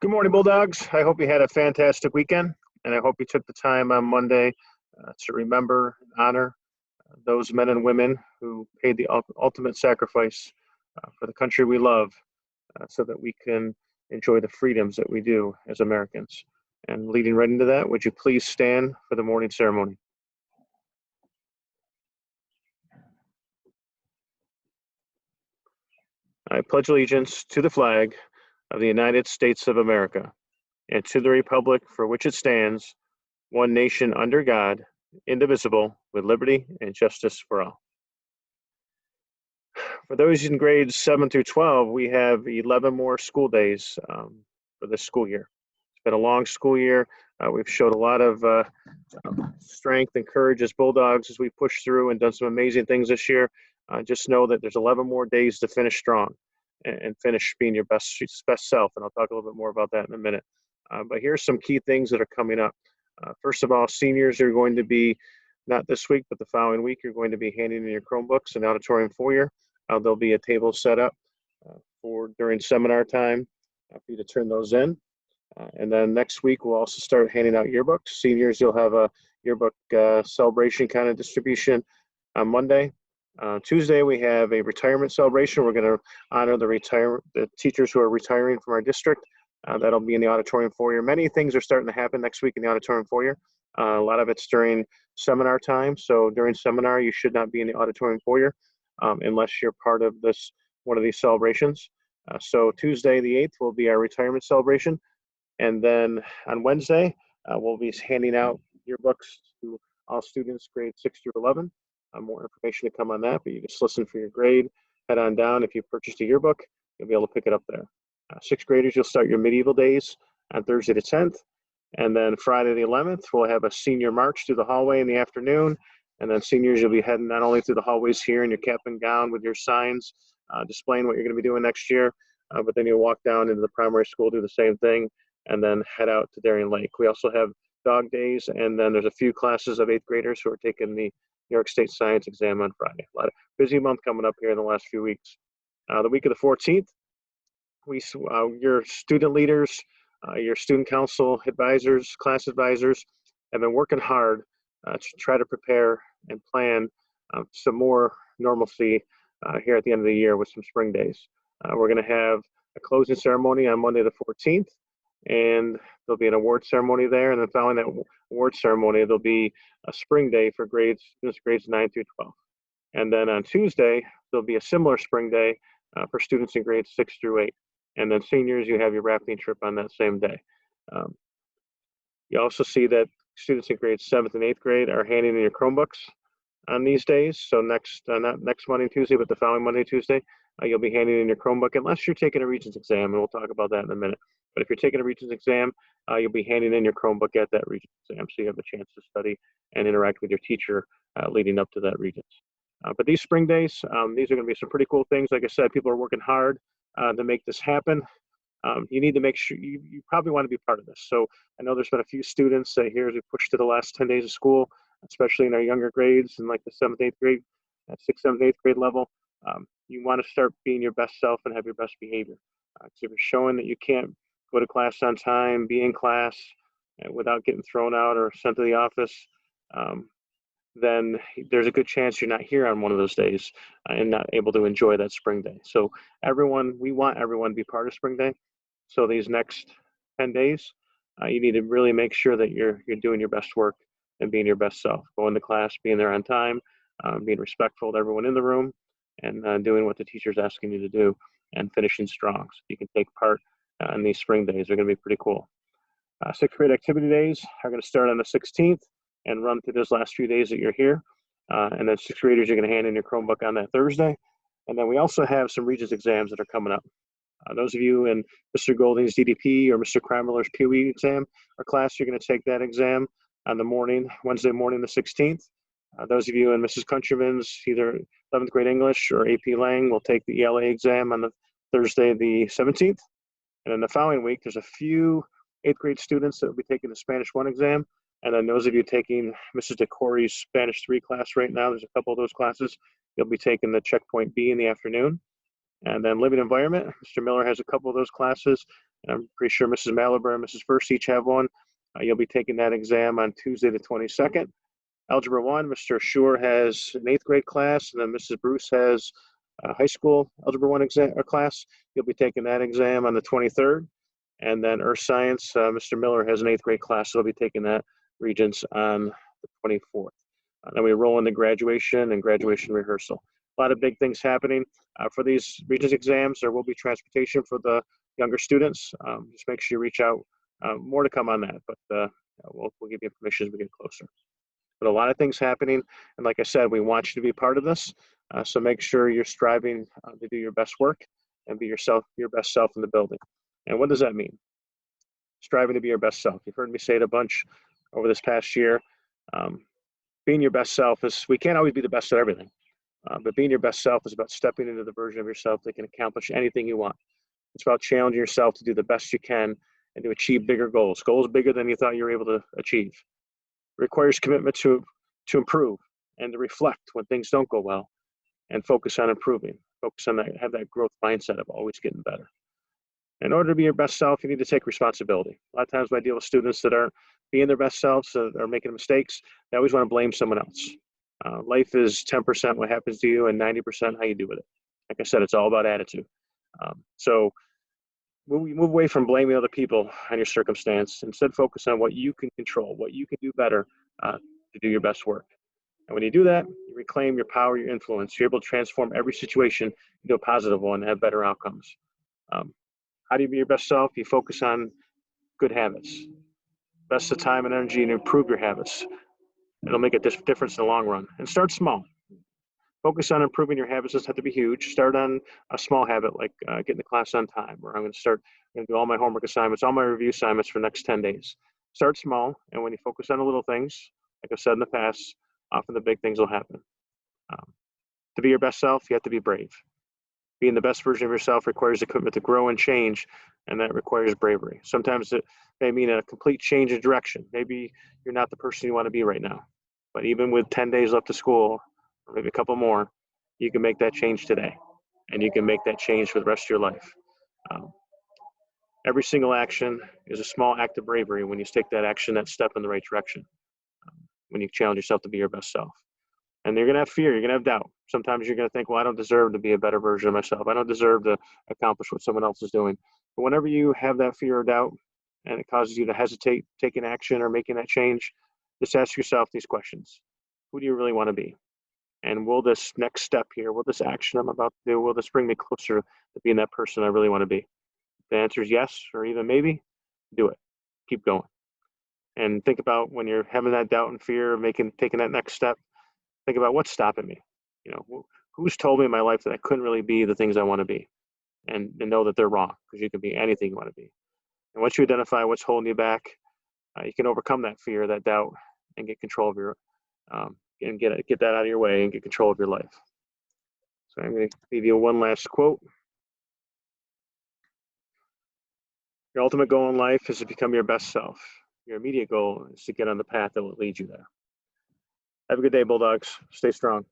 Good morning, Bulldogs. I hope you had a fantastic weekend, and I hope you took the time on Monday to remember and honor those men and women who paid the ultimate sacrifice for the country we love so that we can enjoy the freedoms that we do as Americans. And leading right into that, would you please stand for the morning ceremony? I pledge allegiance to the flag of the United States of America and to the republic for which it stands, one nation under God, indivisible, with liberty and justice for all. For those in grades 7 through 12, we have 11 more school days for this school year. It's been a long school year. We've showed a lot of strength and courage as Bulldogs as we push through and done some amazing things this year. Just know that there's 11 more days to finish strong and finish being your best self. And I'll talk a little bit more about that in a minute. But here's some key things that are coming up. First of all, seniors are going to be, not this week, but the following week, you're going to be handing in your Chromebooks in the auditorium foyer. There'll be a table set up for during seminar time for you to turn those in. And then next week, we'll also start handing out yearbooks. Seniors, you'll have a yearbook celebration kind of distribution on Monday. Tuesday, we have a retirement celebration. We're going to honor the teachers who are retiring from our district. That'll be in the auditorium foyer. Many things are starting to happen next week in the auditorium foyer. A lot of it's during seminar time. So during seminar, you should not be in the auditorium foyer unless you're part of one of these celebrations. So Tuesday, the 8th, will be our retirement celebration. And then on Wednesday, we'll be handing out yearbooks to all students grades 6 through 11. More information to come on that, but you just listen for your grade. Head on down. If you purchased a yearbook, you'll be able to pick it up there. Sixth graders, you'll start your medieval days on Thursday the 10th. And then Friday the 11th, we'll have a senior march through the hallway in the afternoon. And then seniors, you'll be heading not only through the hallways here in your cap and gown with your signs displaying what you're going to be doing next year, but then you'll walk down into the primary school, do the same thing, and then head out to Darien Lake. We also have dog days, and then there's a few classes of 8th graders who are taking the New York State Science exam on Friday. A lot of busy month coming up here in the last few weeks. The week of the 14th, your student leaders, your student council advisors, class advisors have been working hard to try to prepare and plan some more normalcy here at the end of the year with some spring days. We're going to have a closing ceremony on Monday the 14th, and there'll be an award ceremony there. And then following that award ceremony, there'll be a spring day for grades 9 through 12. And then on Tuesday, there'll be a similar spring day for students in grades 6 through 8. And then seniors, you have your rafting trip on that same day. You also see that students in grades 7th and 8th grade are handing in your Chromebooks on these days. So not next Monday and Tuesday, but the following Monday and Tuesday, you'll be handing in your Chromebook unless you're taking a Regents exam, and we'll talk about that in a minute. But if you're taking a Regents exam, you'll be handing in your Chromebook at that Regents exam, so you have a chance to study and interact with your teacher leading up to that Regents. But these spring days, these are going to be some pretty cool things. Like I said, people are working hard to make this happen. You need to make sure you probably want to be part of this. So I know there's been a few students here as we push to the last 10 days of school, especially in our younger grades in like the 7th, 8th grade, at 6th, 7th, 8th grade level. You want to start being your best self and have your best behavior. So if you're showing that you can't go to class on time, be in class without getting thrown out or sent to the office, then there's a good chance you're not here on one of those days and not able to enjoy that spring day. So we want everyone to be part of spring day. So these next 10 days, you need to really make sure that you're doing your best work and being your best self, going to class, being there on time, being respectful to everyone in the room, and doing what the teacher's asking you to do, and finishing strong. So you can take part in these spring days. They're going to be pretty cool. 6th grade activity days are going to start on the 16th and run through those last few days that you're here. And then 6th graders are going to hand in your Chromebook on that Thursday. And then we also have some Regents exams that are coming up. Those of you in Mr. Golding's DDP or Mr. Kramerler's POE exam or class, you're going to take that exam on Wednesday morning, the 16th. Those of you in Mrs. Countryman's, either 11th grade English or AP Lang, will take the ELA exam on the Thursday, the 17th. And then the following week, there's a few 8th grade students that will be taking the Spanish 1 exam. And then those of you taking Mrs. DeCory's Spanish 3 class right now, there's a couple of those classes. You'll be taking the Checkpoint B in the afternoon. And then Living Environment, Mr. Miller has a couple of those classes I'm pretty sure Mrs. Malaber and Mrs. First each have one. You'll be taking that exam on Tuesday the 22nd. Algebra 1, Mr. Schur has an 8th grade class, and then Mrs. Bruce has a high school Algebra 1 class. You'll be taking that exam on the 23rd. And then Earth Science, Mr. Miller has an 8th grade class, so he'll be taking that Regents on the 24th. Then we roll into graduation and graduation rehearsal. A lot of big things happening for these Regents exams. There will be transportation for the younger students. Just make sure you reach out. More to come on that, but we'll give you information as we get closer. But a lot of things happening, and like I said, we want you to be part of this. So make sure you're striving to do your best work and be yourself, your best self in the building. And what does that mean? Striving to be your best self. You've heard me say it a bunch over this past year. Being your best self is, we can't always be the best at everything, but being your best self is about stepping into the version of yourself that can accomplish anything you want. It's about challenging yourself to do the best you can and to achieve bigger goals bigger than you thought you were able to achieve. It requires commitment to improve and to reflect when things don't go well and focus on improving, focus on that, have that growth mindset of always getting better. In order to be your best self, you need to take responsibility. A lot of times when I deal with students that aren't being their best selves, that are making mistakes, they always want to blame someone else. Life is 10% what happens to you and 90% how you do with it. Like I said, it's all about attitude. So move away from blaming other people on your circumstance. Instead, focus on what you can control, what you can do better to do your best work. And when you do that, you reclaim your power, your influence. You're able to transform every situation into a positive one and have better outcomes. How do you be your best self? You focus on good habits. Invest the time and energy and improve your habits. It'll make a difference in the long run. And start small. Focus on improving your habits. Doesn't have to be huge. Start on a small habit like getting to class on time, or I'm going to do all my homework assignments, all my review assignments for the next 10 days. Start small, and when you focus on the little things, like I've said in the past, often the big things will happen. To be your best self, you have to be brave. Being the best version of yourself requires a commitment to grow and change, and that requires bravery. Sometimes it may mean a complete change of direction. Maybe you're not the person you want to be right now, but even with 10 days left of school, or maybe a couple more, you can make that change today, and you can make that change for the rest of your life. Every single action is a small act of bravery when you take that action, that step in the right direction, when you challenge yourself to be your best self. And you're going to have fear, you're going to have doubt. Sometimes you're going to think, well, I don't deserve to be a better version of myself. I don't deserve to accomplish what someone else is doing. But whenever you have that fear or doubt, and it causes you to hesitate taking action or making that change, just ask yourself these questions. Who do you really want to be? And will this next step here, will this action I'm about to do, will this bring me closer to being that person I really want to be? If the answer is yes, or even maybe, do it. Keep going. And think about when you're having that doubt and fear of taking that next step, think about what's stopping me. You know, who's told me in my life that I couldn't really be the things I want to be, and know that they're wrong, because you can be anything you want to be. And once you identify what's holding you back, you can overcome that fear, that doubt, and get control of your, and get that out of your way and get control of your life. So I'm going to leave you one last quote. Your ultimate goal in life is to become your best self. Your immediate goal is to get on the path that will lead you there. Have a good day, Bulldogs. Stay strong.